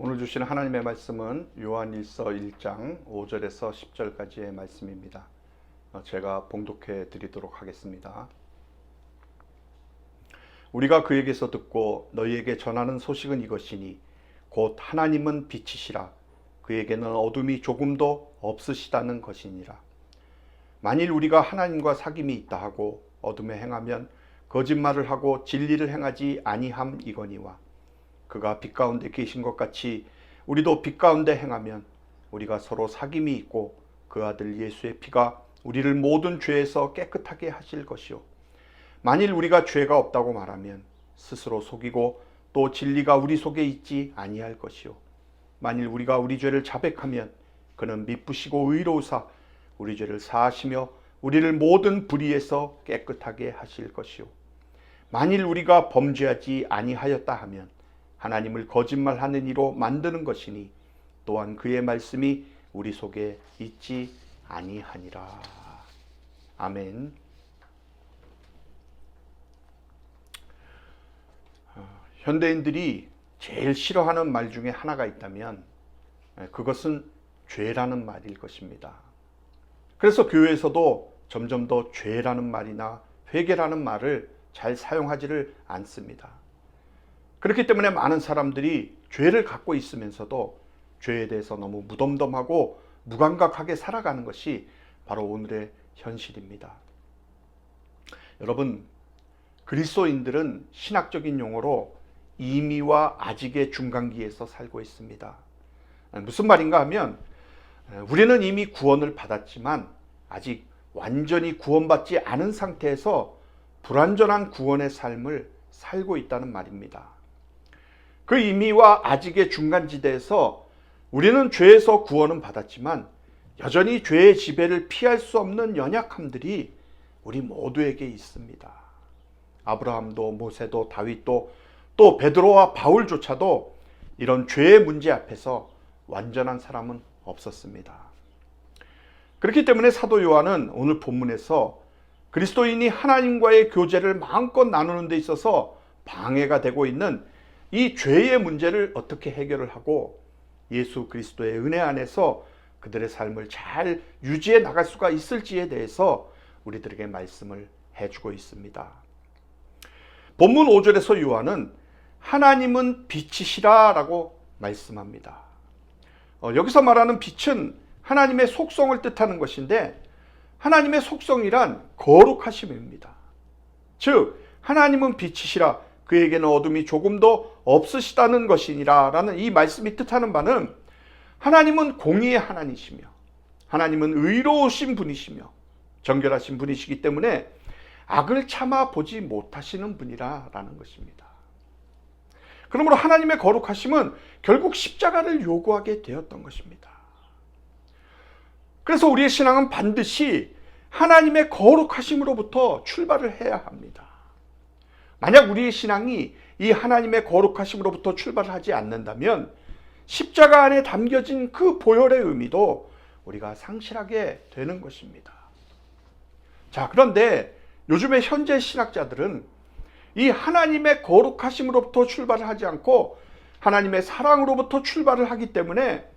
오늘 주신 하나님의 말씀은 요한일서 1장 5절에서 10절까지의 말씀입니다. 제가 봉독해 드리도록 하겠습니다. 우리가 그에게서 듣고 너희에게 전하는 소식은 이것이니 곧 하나님은 빛이시라 그에게는 어둠이 조금도 없으시다는 것이니라. 만일 우리가 하나님과 사귐이 있다 하고 어둠에 행하면 거짓말을 하고 진리를 행하지 아니함이거니와 그가 빛 가운데 계신 것 같이 우리도 빛 가운데 행하면 우리가 서로 사귐이 있고 그 아들 예수의 피가 우리를 모든 죄에서 깨끗하게 하실 것이요 만일 우리가 죄가 없다고 말하면 스스로 속이고 또 진리가 우리 속에 있지 아니할 것이요 만일 우리가 우리 죄를 자백하면 그는 미쁘시고 의로우사 우리 죄를 사하시며 우리를 모든 불의에서 깨끗하게 하실 것이요 만일 우리가 범죄하지 아니하였다 하면 하나님을 거짓말하는 이로 만드는 것이니 또한 그의 말씀이 우리 속에 있지 아니하니라. 아멘. 현대인들이 제일 싫어하는 말 중에 하나가 있다면 그것은 죄라는 말일 것입니다. 그래서 교회에서도 점점 더 죄라는 말이나 회개라는 말을 잘 사용하지를 않습니다. 그렇기 때문에 많은 사람들이 죄를 갖고 있으면서도 죄에 대해서 너무 무덤덤하고 무감각하게 살아가는 것이 바로 오늘의 현실입니다. 여러분, 그리스도인들은 신학적인 용어로 이미와 아직의 중간기에서 살고 있습니다. 무슨 말인가 하면 우리는 이미 구원을 받았지만 아직 완전히 구원받지 않은 상태에서 불완전한 구원의 삶을 살고 있다는 말입니다. 그 이미와 아직의 중간지대에서 우리는 죄에서 구원은 받았지만 여전히 죄의 지배를 피할 수 없는 연약함들이 우리 모두에게 있습니다. 아브라함도 모세도 다윗도 또 베드로와 바울조차도 이런 죄의 문제 앞에서 완전한 사람은 없었습니다. 그렇기 때문에 사도 요한은 오늘 본문에서 그리스도인이 하나님과의 교제를 마음껏 나누는 데 있어서 방해가 되고 있는 이 죄의 문제를 어떻게 해결을 하고 예수 그리스도의 은혜 안에서 그들의 삶을 잘 유지해 나갈 수가 있을지에 대해서 우리들에게 말씀을 해주고 있습니다. 본문 5절에서 요한은 하나님은 빛이시라 라고 말씀합니다. 여기서 말하는 빛은 하나님의 속성을 뜻하는 것인데 하나님의 속성이란 거룩하심입니다. 즉 하나님은 빛이시라 그에게는 어둠이 조금도 없으시다는 것이니라 라는 이 말씀이 뜻하는 바는 하나님은 공의의 하나님이시며 하나님은 의로우신 분이시며 정결하신 분이시기 때문에 악을 참아 보지 못하시는 분이라 라는 것입니다. 그러므로 하나님의 거룩하심은 결국 십자가를 요구하게 되었던 것입니다. 그래서 우리의 신앙은 반드시 하나님의 거룩하심으로부터 출발을 해야 합니다. 만약 우리의 신앙이 이 하나님의 거룩하심으로부터 출발을 하지 않는다면 십자가 안에 담겨진 그 보혈의 의미도 우리가 상실하게 되는 것입니다. 자, 그런데 요즘의 현재 신학자들은 이 하나님의 거룩하심으로부터 출발을 하지 않고 하나님의 사랑으로부터 출발을 하기 때문에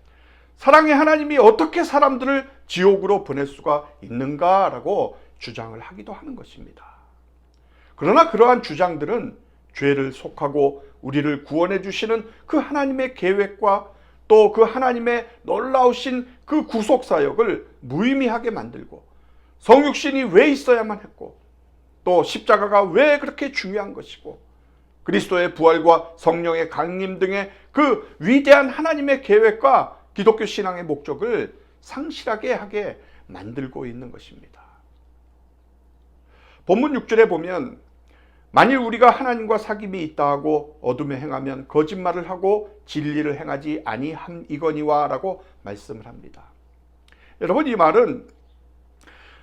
사랑의 하나님이 어떻게 사람들을 지옥으로 보낼 수가 있는가라고 주장을 하기도 하는 것입니다. 그러나 그러한 주장들은 죄를 속하고 우리를 구원해 주시는 그 하나님의 계획과 또 그 하나님의 놀라우신 그 구속사역을 무의미하게 만들고 성육신이 왜 있어야만 했고 또 십자가가 왜 그렇게 중요한 것이고 그리스도의 부활과 성령의 강림 등의 그 위대한 하나님의 계획과 기독교 신앙의 목적을 상실하게 하게 만들고 있는 것입니다. 본문 6절에 보면 만일 우리가 하나님과 사귐이 있다 하고 어둠에 행하면 거짓말을 하고 진리를 행하지 아니함이거니와 라고 말씀을 합니다. 여러분, 이 말은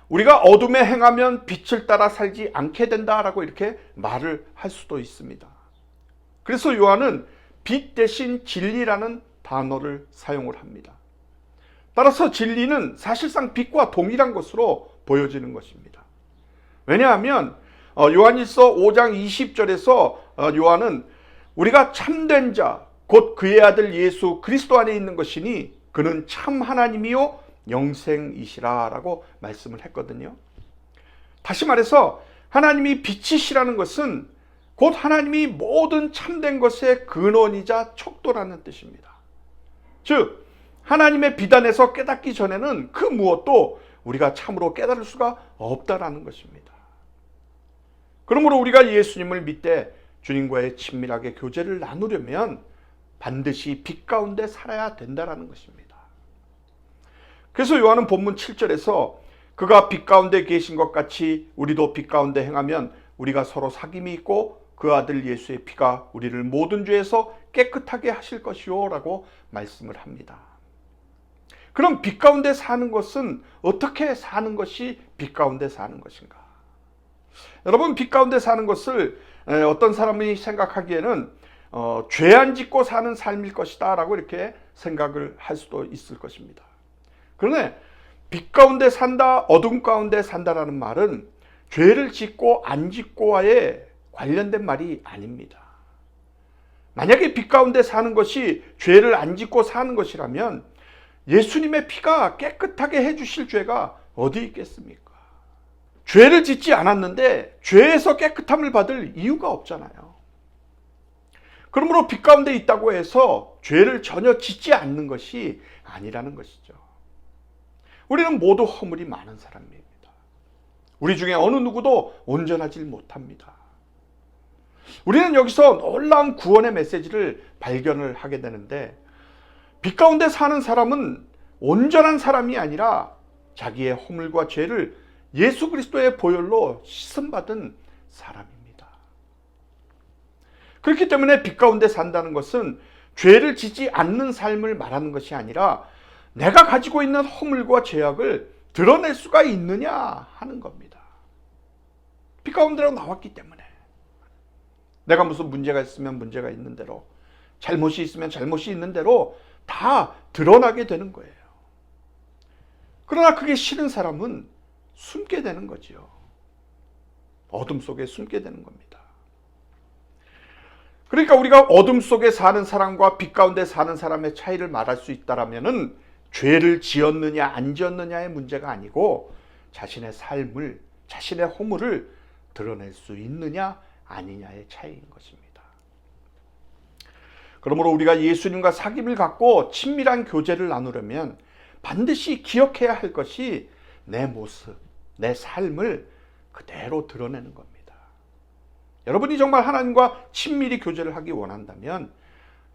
우리가 어둠에 행하면 빛을 따라 살지 않게 된다라고 이렇게 말을 할 수도 있습니다. 그래서 요한은 빛 대신 진리라는 단어를 사용을 합니다. 따라서 진리는 사실상 빛과 동일한 것으로 보여지는 것입니다. 왜냐하면 요한일서 5장 20절에서 요한은 우리가 참된 자, 곧 그의 아들 예수 그리스도 안에 있는 것이니 그는 참 하나님이요 영생이시라 라고 말씀을 했거든요. 다시 말해서 하나님이 빛이시라는 것은 곧 하나님이 모든 참된 것의 근원이자 척도라는 뜻입니다. 즉 하나님의 빛 안에서 깨닫기 전에는 그 무엇도 우리가 참으로 깨달을 수가 없다라는 것입니다. 그러므로 우리가 예수님을 믿되 주님과의 친밀하게 교제를 나누려면 반드시 빛 가운데 살아야 된다는 것입니다. 그래서 요한은 본문 7절에서 그가 빛 가운데 계신 것 같이 우리도 빛 가운데 행하면 우리가 서로 사귐이 있고 그 아들 예수의 피가 우리를 모든 죄에서 깨끗하게 하실 것이요 라고 말씀을 합니다. 그럼 빛 가운데 사는 것은 어떻게 사는 것이 빛 가운데 사는 것인가? 여러분, 빛 가운데 사는 것을 어떤 사람이 생각하기에는 죄 안 짓고 사는 삶일 것이다 라고 이렇게 생각을 할 수도 있을 것입니다. 그런데 빛 가운데 산다, 어둠 가운데 산다라는 말은 죄를 짓고 안 짓고와의 관련된 말이 아닙니다. 만약에 빛 가운데 사는 것이 죄를 안 짓고 사는 것이라면 예수님의 피가 깨끗하게 해주실 죄가 어디 있겠습니까? 죄를 짓지 않았는데 죄에서 깨끗함을 받을 이유가 없잖아요. 그러므로 빛 가운데 있다고 해서 죄를 전혀 짓지 않는 것이 아니라는 것이죠. 우리는 모두 허물이 많은 사람입니다. 우리 중에 어느 누구도 온전하지 못합니다. 우리는 여기서 놀라운 구원의 메시지를 발견을 하게 되는데 빛 가운데 사는 사람은 온전한 사람이 아니라 자기의 허물과 죄를 예수 그리스도의 보혈로 씻음받은 사람입니다. 그렇기 때문에 빛 가운데 산다는 것은 죄를 짓지 않는 삶을 말하는 것이 아니라 내가 가지고 있는 허물과 죄악을 드러낼 수가 있느냐 하는 겁니다. 빛 가운데로 나왔기 때문에 내가 무슨 문제가 있으면 문제가 있는 대로, 잘못이 있으면 잘못이 있는 대로 다 드러나게 되는 거예요. 그러나 그게 싫은 사람은 숨게 되는 거지요. 어둠 속에 숨게 되는 겁니다. 그러니까 우리가 어둠 속에 사는 사람과 빛 가운데 사는 사람의 차이를 말할 수 있다라면은 죄를 지었느냐 안 지었느냐의 문제가 아니고 자신의 삶을, 자신의 허물을 드러낼 수 있느냐 아니냐의 차이인 것입니다. 그러므로 우리가 예수님과 사귐을 갖고 친밀한 교제를 나누려면 반드시 기억해야 할 것이 내 모습, 내 삶을 그대로 드러내는 겁니다. 여러분이 정말 하나님과 친밀히 교제를 하기 원한다면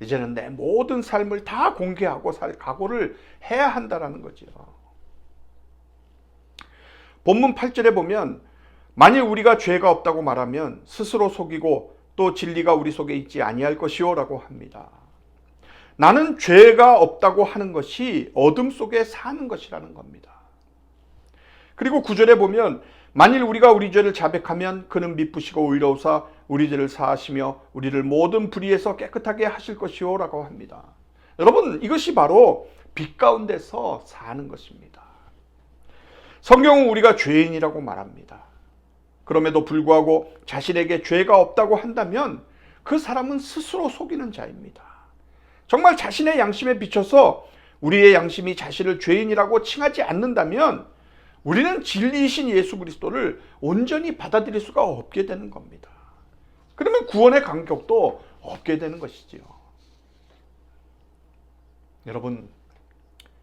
이제는 내 모든 삶을 다 공개하고 살 각오를 해야 한다는 거죠. 본문 8절에 보면 만일 우리가 죄가 없다고 말하면 스스로 속이고 또 진리가 우리 속에 있지 아니할 것이요 라고 합니다. 나는 죄가 없다고 하는 것이 어둠 속에 사는 것이라는 겁니다. 그리고 9절에 보면 만일 우리가 우리 죄를 자백하면 그는 미쁘시고 의로우사 우리 죄를 사하시며 우리를 모든 불의에서 깨끗하게 하실 것이요 라고 합니다. 여러분, 이것이 바로 빛 가운데서 사는 것입니다. 성경은 우리가 죄인이라고 말합니다. 그럼에도 불구하고 자신에게 죄가 없다고 한다면 그 사람은 스스로 속이는 자입니다. 정말 자신의 양심에 비춰서 우리의 양심이 자신을 죄인이라고 칭하지 않는다면 우리는 진리이신 예수 그리스도를 온전히 받아들일 수가 없게 되는 겁니다. 그러면 구원의 감격도 없게 되는 것이지요. 여러분,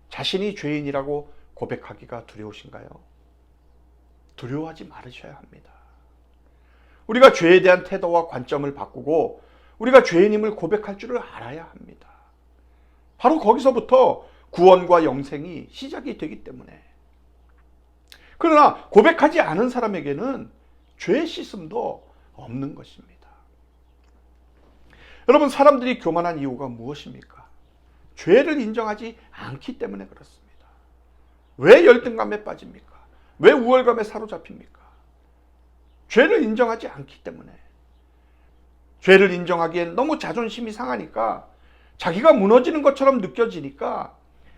자신이 죄인이라고 고백하기가 두려우신가요? 두려워하지 말으셔야 합니다. 우리가 죄에 대한 태도와 관점을 바꾸고 우리가 죄인임을 고백할 줄을 알아야 합니다. 바로 거기서부터 구원과 영생이 시작이 되기 때문에. 그러나 고백하지 않은 사람에게는 죄 씻음도 없는 것입니다. 여러분, 사람들이 교만한 이유가 무엇입니까? 죄를 인정하지 않기 때문에 그렇습니다. 왜 열등감에 빠집니까? 왜 우월감에 사로잡힙니까? 죄를 인정하지 않기 때문에. 죄를 인정하기엔 너무 자존심이 상하니까 자기가 무너지는 것처럼 느껴지니까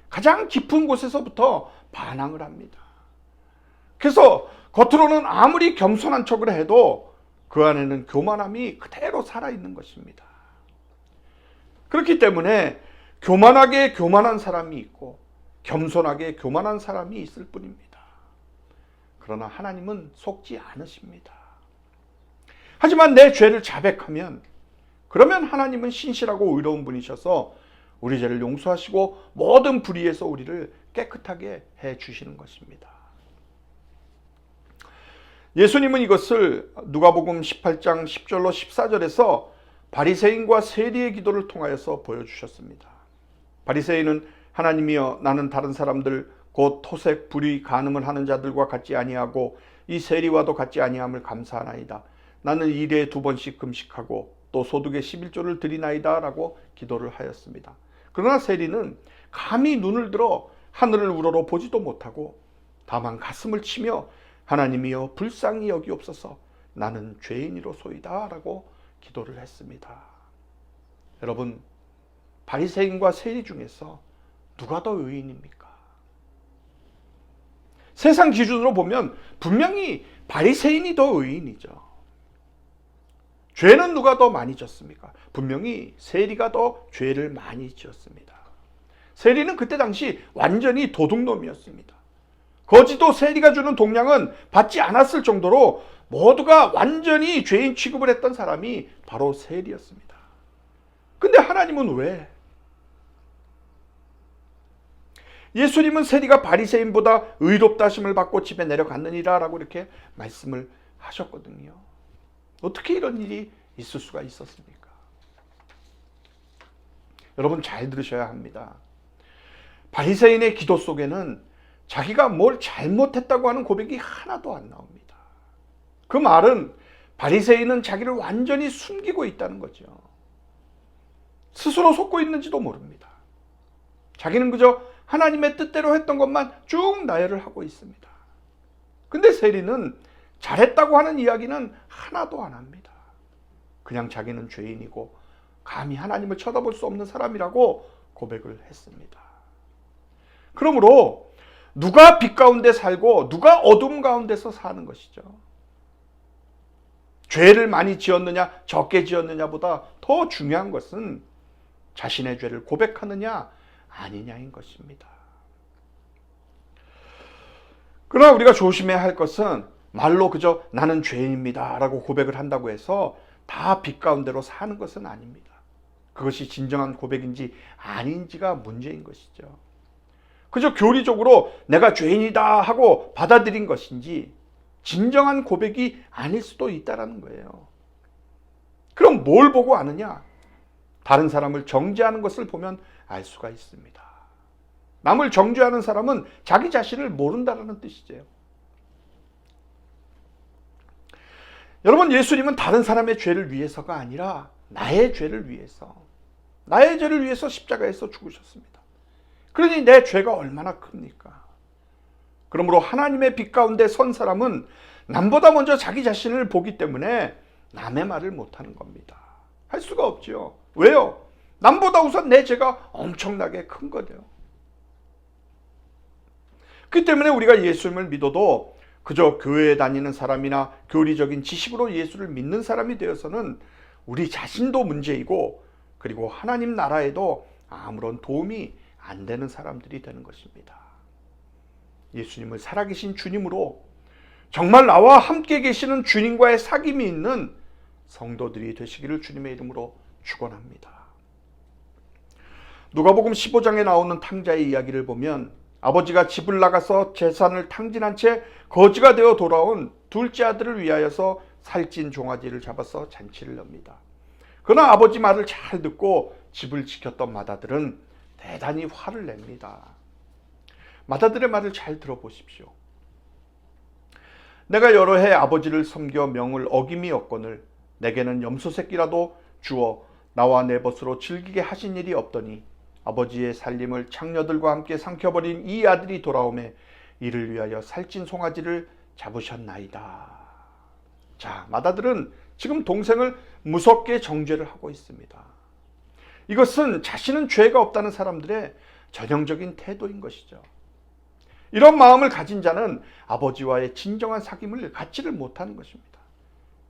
가장 깊은 곳에서부터 반항을 합니다. 그래서 겉으로는 아무리 겸손한 척을 해도 그 안에는 교만함이 그대로 살아있는 것입니다. 그렇기 때문에 교만하게 교만한 사람이 있고 겸손하게 교만한 사람이 있을 뿐입니다. 그러나 하나님은 속지 않으십니다. 하지만 내 죄를 자백하면, 그러면 하나님은 신실하고 의로운 분이셔서 우리 죄를 용서하시고 모든 불의에서 우리를 깨끗하게 해 주시는 것입니다. 예수님은 이것을 누가복음 18장 10절로 14절에서 바리새인과 세리의 기도를 통하여서 보여주셨습니다. 바리새인은 하나님이여 나는 다른 사람들 곧 토색, 불의, 간음을 하는 자들과 같지 아니하고 이 세리와도 같지 아니함을 감사하나이다. 나는 일에 2번씩 금식하고 또 소득의 11조를 드리나이다 라고 기도를 하였습니다. 그러나 세리는 감히 눈을 들어 하늘을 우러러 보지도 못하고 다만 가슴을 치며 하나님이여 불쌍히 여기옵소서 나는 죄인이로소이다 라고 기도를 했습니다. 여러분, 바리새인과 세리 중에서 누가 더 의인입니까? 세상 기준으로 보면 분명히 바리새인이 더 의인이죠. 죄는 누가 더 많이 졌습니까? 분명히 세리가 더 죄를 많이 지었습니다. 세리는 그때 당시 완전히 도둑놈이었습니다. 거지도 세리가 주는 동량은 받지 않았을 정도로 모두가 완전히 죄인 취급을 했던 사람이 바로 세리였습니다. 근데 하나님은 왜? 예수님은 세리가 바리새인보다 의롭다 하심을 받고 집에 내려갔느니라 라고 이렇게 말씀을 하셨거든요. 어떻게 이런 일이 있을 수가 있었습니까? 여러분 잘 들으셔야 합니다. 바리새인의 기도 속에는 자기가 뭘 잘못했다고 하는 고백이 하나도 안 나옵니다. 그 말은 바리새인은 자기를 완전히 숨기고 있다는 거죠. 스스로 속고 있는지도 모릅니다. 자기는 그저 하나님의 뜻대로 했던 것만 쭉 나열을 하고 있습니다. 근데 세리는 잘했다고 하는 이야기는 하나도 안 합니다. 그냥 자기는 죄인이고 감히 하나님을 쳐다볼 수 없는 사람이라고 고백을 했습니다. 그러므로 누가 빛 가운데 살고 누가 어둠 가운데서 사는 것이죠. 죄를 많이 지었느냐 적게 지었느냐보다 더 중요한 것은 자신의 죄를 고백하느냐 아니냐인 것입니다. 그러나 우리가 조심해야 할 것은 말로 그저 나는 죄인입니다 라고 고백을 한다고 해서 다 빛 가운데로 사는 것은 아닙니다. 그것이 진정한 고백인지 아닌지가 문제인 것이죠. 그저 교리적으로 내가 죄인이다 하고 받아들인 것인지 진정한 고백이 아닐 수도 있다는 거예요. 그럼 뭘 보고 아느냐? 다른 사람을 정죄하는 것을 보면 알 수가 있습니다. 남을 정죄하는 사람은 자기 자신을 모른다는 뜻이죠. 여러분, 예수님은 다른 사람의 죄를 위해서가 아니라 나의 죄를 위해서 십자가에서 죽으셨습니다. 그러니 내 죄가 얼마나 큽니까? 그러므로 하나님의 빛 가운데 선 사람은 남보다 먼저 자기 자신을 보기 때문에 남의 말을 못하는 겁니다. 할 수가 없죠. 왜요? 남보다 우선 내 죄가 엄청나게 큰 거죠. 그렇기 때문에 우리가 예수님을 믿어도 그저 교회에 다니는 사람이나 교리적인 지식으로 예수를 믿는 사람이 되어서는 우리 자신도 문제이고 그리고 하나님 나라에도 아무런 도움이 안 되는 사람들이 되는 것입니다. 예수님을 살아계신 주님으로 정말 나와 함께 계시는 주님과의 사귐이 있는 성도들이 되시기를 주님의 이름으로 축원합니다. 누가복음 15장에 나오는 탕자의 이야기를 보면 아버지가 집을 나가서 재산을 탕진한 채 거지가 되어 돌아온 둘째 아들을 위하여서 살찐 종아지를 잡아서 잔치를 엽니다. 그러나 아버지 말을 잘 듣고 집을 지켰던 맏아들은 대단히 화를 냅니다. 맏아들의 말을 잘 들어보십시오. 내가 여러 해 아버지를 섬겨 명을 어김이 없거늘 내게는 염소 새끼라도 주어 나와 내 벗으로 즐기게 하신 일이 없더니 아버지의 살림을 창녀들과 함께 삼켜버린 이 아들이 돌아오매 이를 위하여 살찐 송아지를 잡으셨나이다. 자, 맏아들은 지금 동생을 무섭게 정죄를 하고 있습니다. 이것은 자신은 죄가 없다는 사람들의 전형적인 태도인 것이죠. 이런 마음을 가진 자는 아버지와의 진정한 사귐을 갖지를 못하는 것입니다.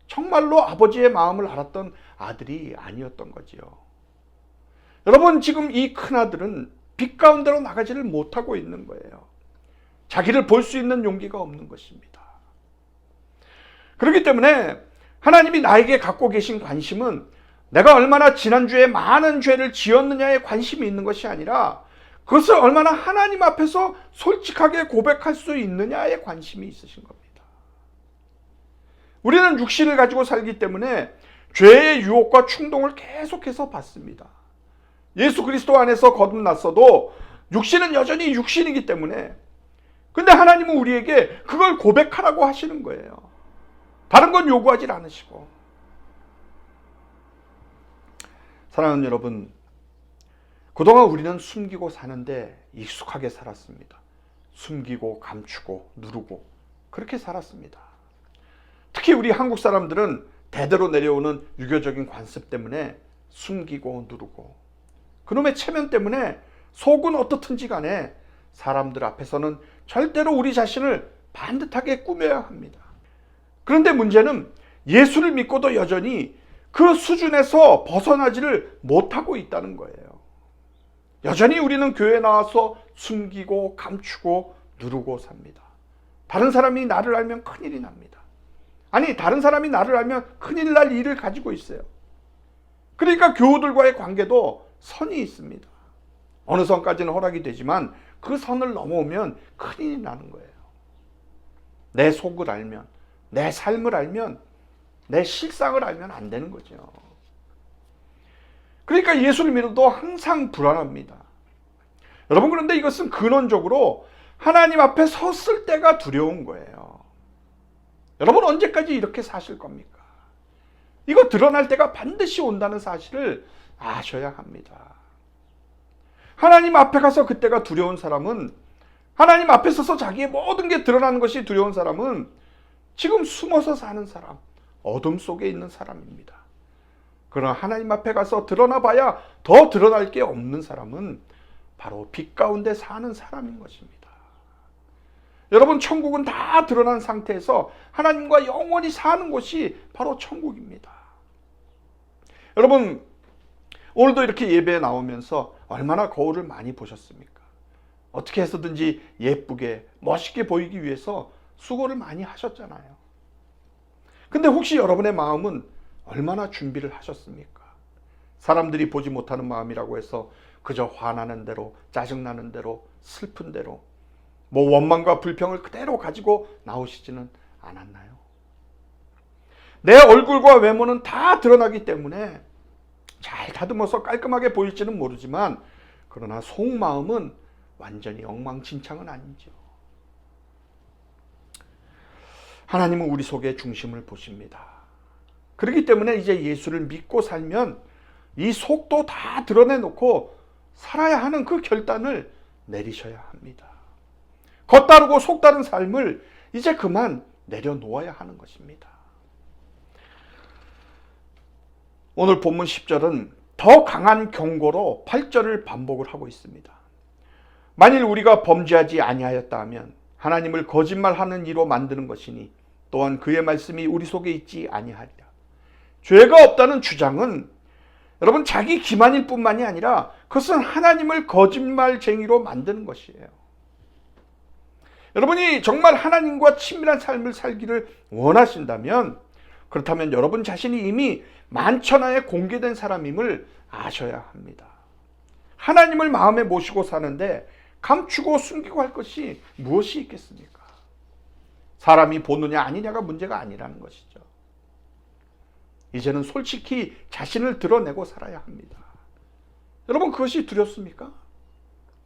정말로 아버지의 마음을 알았던 아들이 아니었던 거지요. 여러분, 지금 이 큰아들은 빛 가운데로 나가지를 못하고 있는 거예요. 자기를 볼 수 있는 용기가 없는 것입니다. 그렇기 때문에 하나님이 나에게 갖고 계신 관심은 내가 얼마나 지난주에 많은 죄를 지었느냐에 관심이 있는 것이 아니라 그것을 얼마나 하나님 앞에서 솔직하게 고백할 수 있느냐에 관심이 있으신 겁니다. 우리는 육신을 가지고 살기 때문에 죄의 유혹과 충동을 계속해서 받습니다. 예수 그리스도 안에서 거듭났어도 육신은 여전히 육신이기 때문에, 근데 하나님은 우리에게 그걸 고백하라고 하시는 거예요. 다른 건 요구하지 않으시고. 사랑하는 여러분, 그동안 우리는 숨기고 사는데 익숙하게 살았습니다. 숨기고 감추고 누르고 그렇게 살았습니다. 특히 우리 한국 사람들은 대대로 내려오는 유교적인 관습 때문에 숨기고 누르고, 그놈의 체면 때문에 속은 어떻든지 간에 사람들 앞에서는 절대로 우리 자신을 반듯하게 꾸며야 합니다. 그런데 문제는 예수를 믿고도 여전히 그 수준에서 벗어나지를 못하고 있다는 거예요. 여전히 우리는 교회에 나와서 숨기고 감추고 누르고 삽니다. 다른 사람이 나를 알면 큰일이 납니다. 아니, 다른 사람이 나를 알면 큰일 날 일을 가지고 있어요. 그러니까 교우들과의 관계도 선이 있습니다. 어느 선까지는 허락이 되지만 그 선을 넘어오면 큰일이 나는 거예요. 내 속을 알면, 내 삶을 알면, 내 실상을 알면 안 되는 거죠. 그러니까 예수를 믿어도 항상 불안합니다. 여러분, 그런데 이것은 근원적으로 하나님 앞에 섰을 때가 두려운 거예요. 여러분, 언제까지 이렇게 사실 겁니까? 이거 드러날 때가 반드시 온다는 사실을 아셔야 합니다. 하나님 앞에 가서 그때가 두려운 사람은, 하나님 앞에 서서 자기의 모든 게 드러나는 것이 두려운 사람은 지금 숨어서 사는 사람, 어둠 속에 있는 사람입니다. 그러나 하나님 앞에 가서 드러나 봐야 더 드러날 게 없는 사람은 바로 빛 가운데 사는 사람인 것입니다. 여러분, 천국은 다 드러난 상태에서 하나님과 영원히 사는 곳이 바로 천국입니다. 여러분, 오늘도 이렇게 예배에 나오면서 얼마나 거울을 많이 보셨습니까? 어떻게 해서든지 예쁘게 멋있게 보이기 위해서 수고를 많이 하셨잖아요. 근데 혹시 여러분의 마음은 얼마나 준비를 하셨습니까? 사람들이 보지 못하는 마음이라고 해서 그저 화나는 대로, 짜증나는 대로, 슬픈 대로, 원망과 불평을 그대로 가지고 나오시지는 않았나요? 내 얼굴과 외모는 다 드러나기 때문에 잘 다듬어서 깔끔하게 보일지는 모르지만, 그러나 속마음은 완전히 엉망진창은 아니죠. 하나님은 우리 속의 중심을 보십니다. 그렇기 때문에 이제 예수를 믿고 살면 이 속도 다 드러내놓고 살아야 하는 그 결단을 내리셔야 합니다. 겉다르고 속다른 삶을 이제 그만 내려놓아야 하는 것입니다. 오늘 본문 10절은 더 강한 경고로 8절을 반복을 하고 있습니다. 만일 우리가 범죄하지 아니하였다 하면 하나님을 거짓말하는 이로 만드는 것이니 또한 그의 말씀이 우리 속에 있지 아니하리라. 죄가 없다는 주장은 여러분, 자기 기만일 뿐만이 아니라 그것은 하나님을 거짓말쟁이로 만드는 것이에요. 여러분이 정말 하나님과 친밀한 삶을 살기를 원하신다면, 그렇다면 여러분 자신이 이미 만천하에 공개된 사람임을 아셔야 합니다. 하나님을 마음에 모시고 사는데 감추고 숨기고 할 것이 무엇이 있겠습니까? 사람이 보느냐 아니냐가 문제가 아니라는 것이죠. 이제는 솔직히 자신을 드러내고 살아야 합니다. 여러분, 그것이 두렵습니까?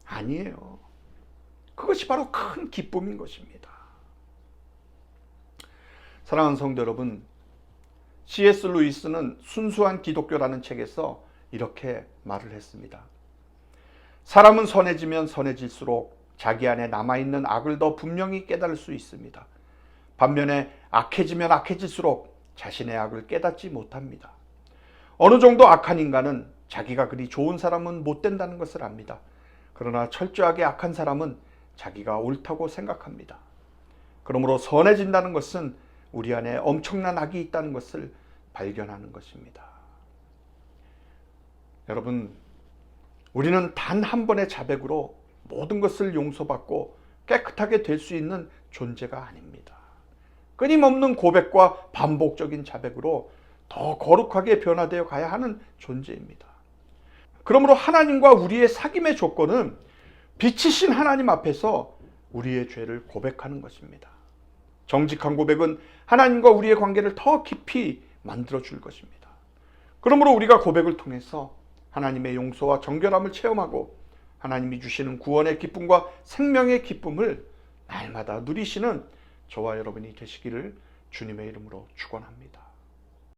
아니에요. 그것이 바로 큰 기쁨인 것입니다. 사랑하는 성도 여러분, C.S. 루이스는 순수한 기독교라는 책에서 이렇게 말을 했습니다. 사람은 선해지면 선해질수록 자기 안에 남아있는 악을 더 분명히 깨달을 수 있습니다. 반면에 악해지면 악해질수록 자신의 악을 깨닫지 못합니다. 어느 정도 악한 인간은 자기가 그리 좋은 사람은 못 된다는 것을 압니다. 그러나 철저하게 악한 사람은 자기가 옳다고 생각합니다. 그러므로 선해진다는 것은 우리 안에 엄청난 악이 있다는 것을 발견하는 것입니다. 여러분, 우리는 단 한 번의 자백으로 모든 것을 용서받고 깨끗하게 될 수 있는 존재가 아닙니다. 끊임없는 고백과 반복적인 자백으로 더 거룩하게 변화되어 가야 하는 존재입니다. 그러므로 하나님과 우리의 사귐의 조건은 빛이신 하나님 앞에서 우리의 죄를 고백하는 것입니다. 정직한 고백은 하나님과 우리의 관계를 더 깊이 만들어 줄 것입니다. 그러므로 우리가 고백을 통해서 하나님의 용서와 정결함을 체험하고 하나님이 주시는 구원의 기쁨과 생명의 기쁨을 날마다 누리시는 저와 여러분이 되시기를 주님의 이름으로 축원합니다.